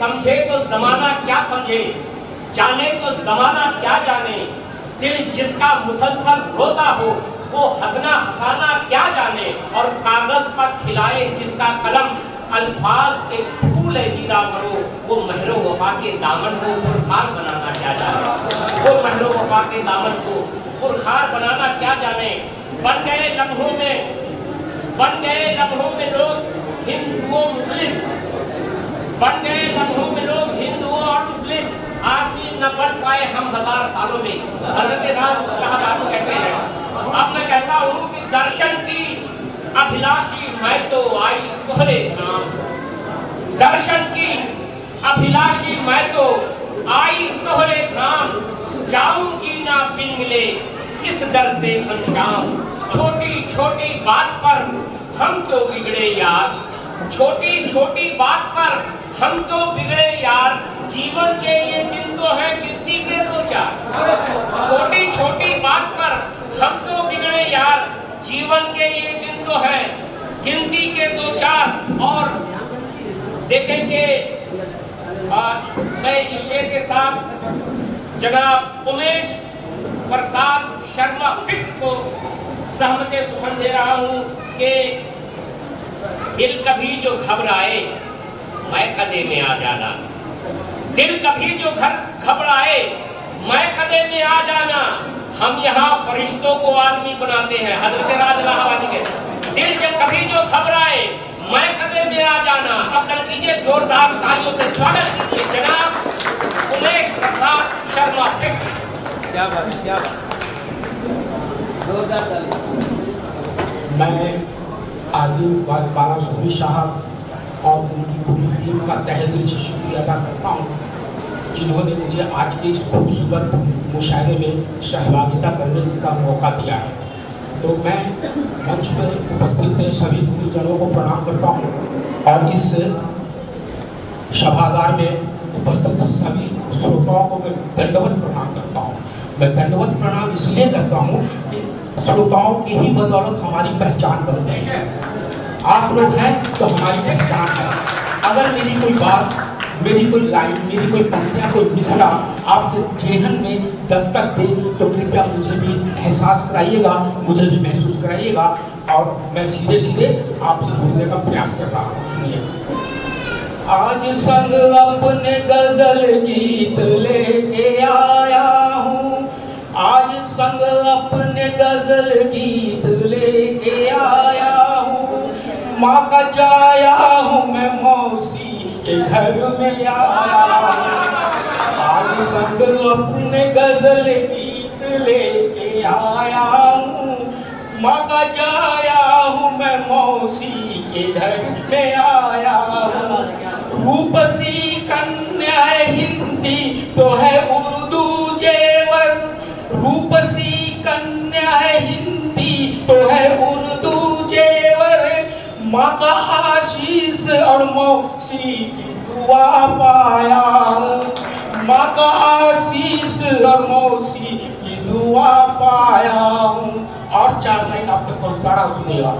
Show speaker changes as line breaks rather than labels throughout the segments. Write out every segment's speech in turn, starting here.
समझे तो जमाना क्या समझे, जाने तो जमाना क्या जाने। दिल जिसका मुसलसल रोता हो वो हंसना हंसाना क्या जाने। और कागज पर खिलाए जिसका कलम अल्फाज के फूल है दीदा करो, वो महरो वफा के दामन को पुरखार बनाना क्या जाने। वो महरो वफा के दामन को पुरखार बनाना क्या जाने। बन गए लम्हों में लोग हिंदुओं मुस्लिम, बन गए लम्हों में लोग हिंदुओं और मुस्लिम। आदमी न बढ़ पाए हम 1000 सालों में, हजरत राम कहते हैं। अब मैं कहता हूँ कि दर्शन की अभिलाषी मैं तो आई तोहरे धाम, दर्शन की अभिलाषी मैं तो आई तोहरे धाम। जाऊंगी ना बिन मिले इस दर से घनश्याम। छोटी छोटी बात पर हम तो बिगड़े यार, छोटी छोटी बात पर हम तो बिगड़े यार। जीवन के ये दिन तो है गिनती के 2-4, छोटी छोटी बात पर हम तो बिगड़े यार। जीवन के ये दिन तो है गिनती के 2-4। और देखेंगे मैं इस शेर के साथ जनाब उमेश प्रसाद शर्मा फिक्र को सहमते सुखन दे रहा हूँ कि दिल कभी जो घबराए मैं कदे में आ जाना। दिल कभी जो घबराए मैं कदे में आ जाना। हम यहाँ फरिश्तों को आदमी बनाते हैं, हजरत राज इलाहाबादी के। दिल जब कभी जो घबराए मैं कदे में आ जाना। अब कल कीजिए जोरदार तालियों से स्वागत कीजिए जनाब उमेश प्रसाद शर्मा फिक्र।
क्या बात है, क्या बात।
मैं आज़िम बाला सूरी साहब और उनकी पूरी टीम का तहे दिल से शुक्रिया अदा करता हूँ, जिन्होंने मुझे आज के इस खूबसूरत मुशायरे में सहभागिता करने का मौका दिया है। तो मैं मंच पर उपस्थित सभी गुरुजनों को प्रणाम करता हूँ और इस सभागार में उपस्थित सभी श्रोताओं को मैं दंडवत प्रणाम करता हूँ। मैं दंडवत प्रणाम इसलिए करता हूँ कि श्रोताओं की ही बदौलत हमारी पहचान बन गई है। आप लोग हैं तो हमारी पहचान है। अगर मेरी कोई बात, मेरी कोई लाइन, मेरी कोई पंक्तियाँ, कोई मिसरा आपके जेहन में दस्तक दे तो कृपया मुझे भी एहसास कराइएगा, मुझे भी महसूस कराइएगा। और मैं सीधे सीधे आपसे जुड़ने का प्रयास कर रहा हूँ। सुनिए। आज संग अपने गजल गीत लेके आया हूँ, आज संग अपने गजल गीत लेके आया हूँ। माँ का जाया हूँ मैं मौसी के घर में आया हूँ। आज संग अपने गजल गीत लेके आया हूँ। माँ का जाया हूँ मैं मौसी के घर में आया हूँ। रूपसी कन्या हिंदी तो है उर्दू जेवर, रूपसी कन्या है हिंदी तो है उर्दू जेवर। माँ का आशीष और मौसी की दुआ पाया, माँ का आशीष और मौसी की दुआ पाया हूँ। और 4 लाइन आप तक पहुँचाना सुनेगा।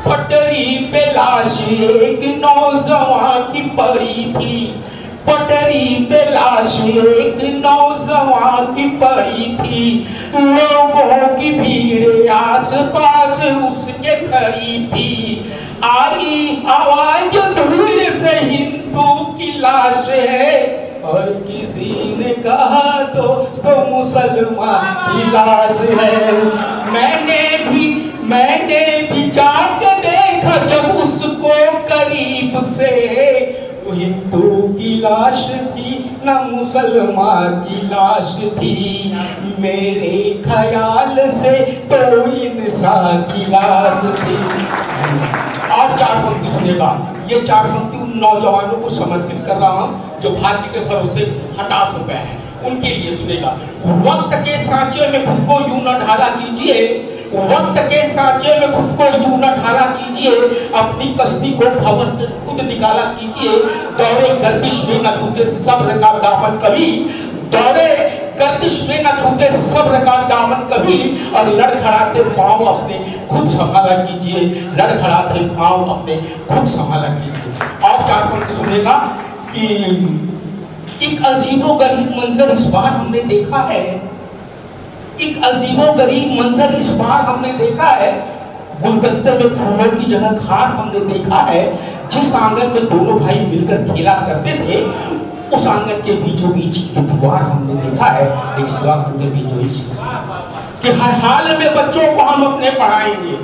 पटरी पे लाश एक नौजवान की पड़ी थी, पटरी पे लाश एक नौजवान की पड़ी थी। लोगों की भीड़ आस पास उसके खड़ी थी। आई आवाज दूर से हिंदू की लाश है, और किसी ने कहा तो मुसलमान की लाश है। मैंने भी जाकर देखा जब उसको करीब से, वो हिंदू की लाश थी न मुसलमान की लाश थी। मेरे ख्याल से तो इंसान की लाश थी। और 4 पंक्ति सुनेगा। ये 4 पंक्ति उन नौजवानों को समर्पित कर रहा हूँ जो भाग्य के भरोसे हताश हो गए हैं, उनके लिए सुनेगा। वक्त के सांचे में खुद को यूं न ढाला कीजिए, वक्त के सांचे में खुद को यूं न ढाला कीजिए। अपनी कश्ती को भंवर से खुद निकाला कीजिए। दौड़े गर्दिश में न छूटे सब्र का दामन कभी, दौड़े गर्दिश में न छूटे सब्र का दामन कभी। और लड़खड़ाते पाँव अपने खुद संभाला कीजिए, लड़खड़ाते पाँव अपने खुद संभाला कीजिए। और 4 पंक्ति सुनेगा। एक अजीबोगरीब मंजर इस बार हमने देखा है, एक अजीबोगरीब मंजर इस बार हमने देखा है। गुलदस्ते में फूलों की जगह खार हमने देखा है। जिस आंगन में दोनों भाई मिलकर खेला करते थे, उस आंगन के बीचों बीच की दीवार हमने देखा है, एक सिवार के बीचों बीच कि हर हाल में बच्चों को हम अपने पढ़ाएंगे,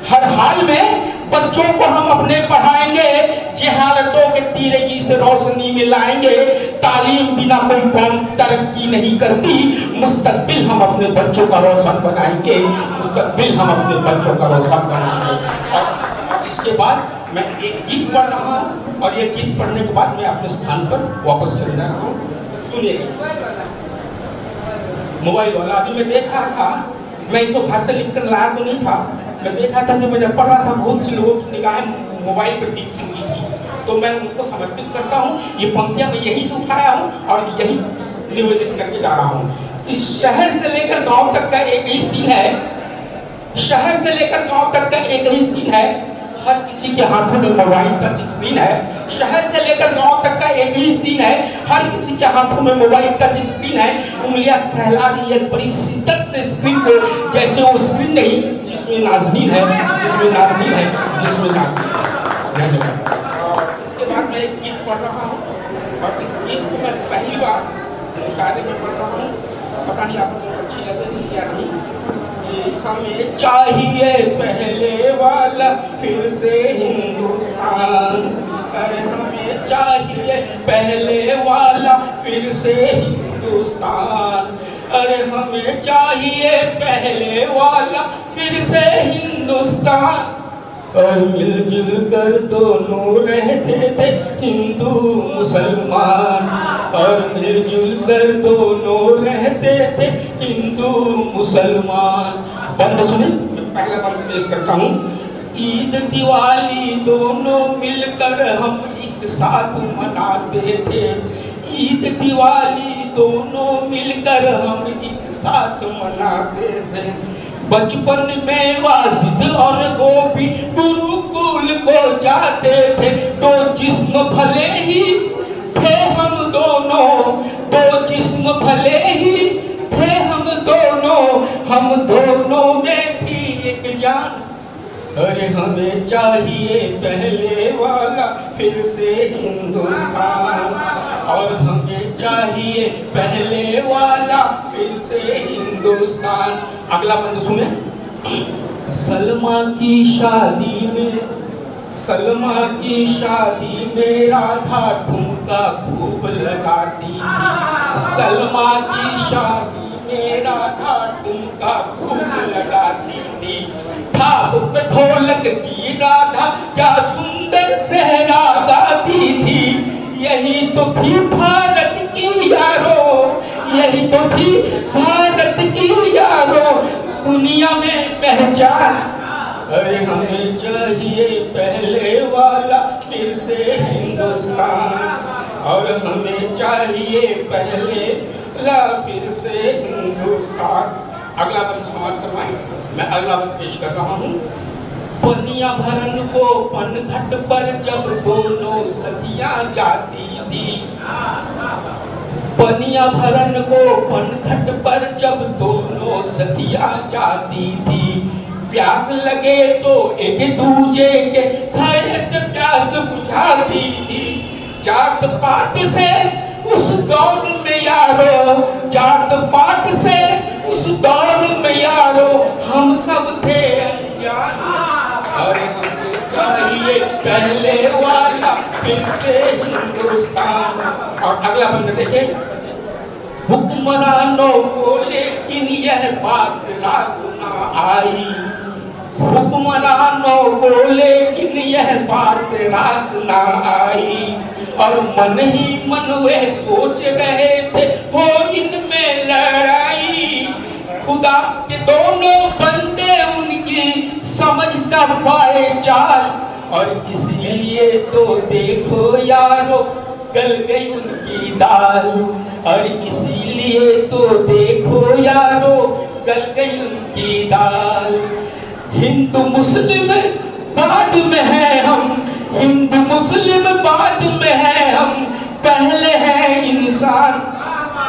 हर हाल में बच्चों को हम अपने पढ़ाएंगे, जहालतों के तीरगी से रोशनी में लाएंगे। तालीम बिना कोई कौम तरक्की नहीं करती। मुस्तकबिल हम अपने बच्चों का रोशन बनाएंगे, मुस्तकबिल हम अपने बच्चों का रोशन बनाएंगे। और इसके बाद मैं एक गीत पढ़ रहा हूँ और ये गीत पढ़ने के बाद मैं अपने स्थान पर वापस चल जा रहा हूँ। सुनिएगा। मोबाइल वाला अभी मैं देख रहा था, मैं इसको घर से लिख कर लाया तो नहीं था, मैं देखा था कि मैंने पढ़ रहा था, बहुत से लोगों की निगाहें मोबाइल पर टिकी हुई थी, तो मैं उनको समर्पित करता हूँ। ये पंक्तियां मैं यही से उठाया हूँ और यही निवेदित करके जा रहा हूँ। इस शहर से लेकर गांव तक का एक ही सीन है, शहर से लेकर गांव तक का एक ही सीन है। हर किसी के हाथों में मोबाइल टच स्क्रीन है। शहर से लेकर गांव तक का एक ही सीन है, हर किसी के हाथों में मोबाइल टच स्क्रीन है। उंगलियां सहला रही है बड़ी शिद्दत से स्क्रीन को, जैसे वो स्क्रीन नहीं जिसमें नाज़नीन है, जिसमें नाज़नीन है, जिसमें नाज़नीन है। इसके बाद मैं एक गीत पढ़ रहा हूँ और इस गीत को मैं पहली बार मुशायरे में पढ़ रहा हूँ, पता नहीं आपको अच्छी लगेगी या नहीं। हमें चाहिए पहले वाला फिर से हिंदुस्तान, अरे हमें चाहिए पहले वाला फिर से हिंदुस्तान, अरे हमें चाहिए पहले वाला फिर से हिंदुस्तान। और मिलजुल कर दोनों रहते थे हिंदू मुसलमान, और मिलजुल कर दोनों रहते थे हिंदू मुसलमान। बंद सुने, मैं पहला बंद पेश करता हूँ। ईद दिवाली दोनों मिलकर हम एक साथ मनाते थे, ईद दिवाली दोनों मिलकर हम एक साथ मनाते थे। बचपन में वाजिद और गोपी गुरुकुल को जाते थे, दो जिस्म भले ही थे हम दोनों, दो जिस्म भले ही थे हम दोनों में थी एक जान। अरे हमें चाहिए पहले वाला फिर से हिंदुस्तान, और हमें चाहिए पहले वाला फिर से हिंदुस्तान। अगला बंद सुने। सलमा की शादी में, सलमा की शादी में राधा ठुमका खूब लगाती थी, सलमा की शादी में राधा ठुमका खूब लगाती थी। थाप पे ढोलक की राधा क्या सुंदर सहरा गाती थी। यही तो थी भारत की यारो, यही तो थी भारत की यारो, दुनिया में पहचान। अरे हमें चाहिए पहले वाला फिर से हिंदुस्तान, और हमें चाहिए पहले ला फिर से हिंदुस्तान। अगला बंद समाप्त करवाएं। मैं अगला बंद पेश कर रहा हूँ। पनिया भरन को पनघट पर जब दोनों सतियां जाती थी, पनिया भरन को पनघट पर जब दोनों सतियां जाती थी। प्यास लगे तो एक दूजे के घर से प्यास बुझाती थी। जात पात से उस दौर में यारो, जात पात से उस दौर में यारो हम सब थे अनजान। अरे हमें चाहिए पहले वाला फिर से हिंदुस्तान। और अगला बंद देखिए। हुक्मरानों को लेकिन यह बात रास ना आई, हुक्मरानों को लेकिन यह बात रास ना आई। और मन ही मन वे सोच रहे थे हो इनमें लड़ाई। खुदा के दोनों बंदे उनकी समझ न पाए चाल, और इसीलिए तो देखो यारो गल गई उनकी दाल। और इसीलिए तो देखो यारो गल गई उनकी दाल। हिंदू मुस्लिम बाद में है हम, हिंदू मुस्लिम बाद में है, हम पहले हैं इंसान।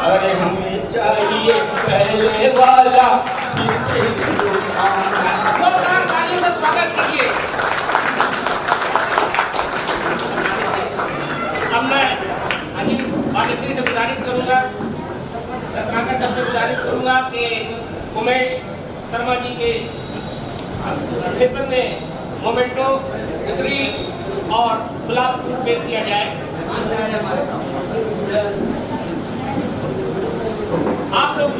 अरे हमें चाहिए पहले वाला
तालियों से स्वागत कीजिए। अब मैं अजीत बालेश्वरी से गुजारिश करूंगा, रत्नाकर साहब से गुजारिश करूंगा कि उमेश शर्मा जी के खिदमत में मोमेंटो, तितली और गुलाब पेश किया जाए। आप लोग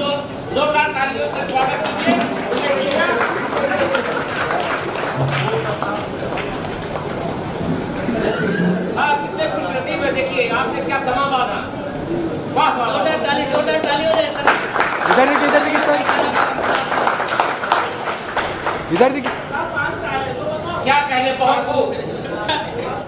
जोरदार तालियों से स्वागत कीजिए। हाँ, कितने खुश नसीब है, देखिए आपने क्या समा बांधा। वाह वाह, जोरदार ताली हो जाए। इधर देखिए क्या कहने, बहुत खूब।